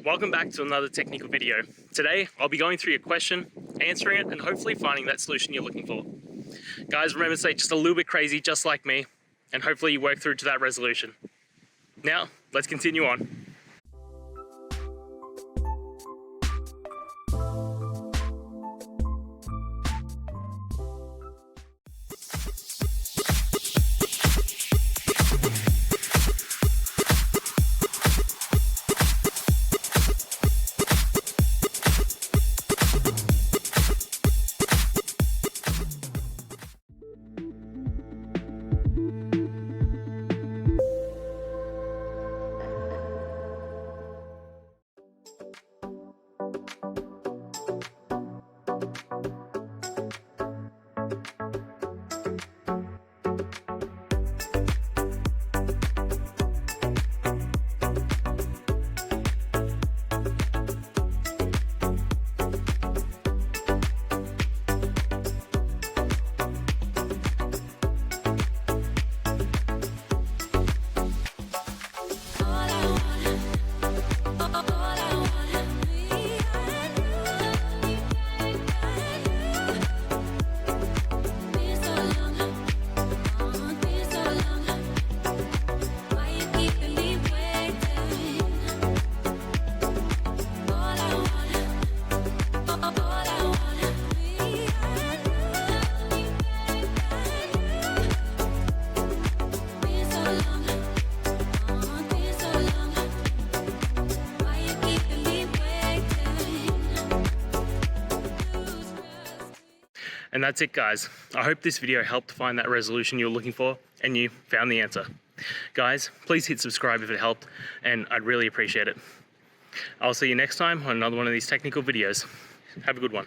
Welcome back to another technical video. Today, I'll be going through your question, answering it, and hopefully finding that solution you're looking for. Guys, remember to stay just a little bit crazy, just like me, and hopefully you work through to that resolution. Now, let's continue on. And that's it, guys. I hope this video helped find that resolution you were looking for and you found the answer. Guys, please hit subscribe if it helped, and I'd really appreciate it. I'll see you next time on another one of these technical videos. Have a good one.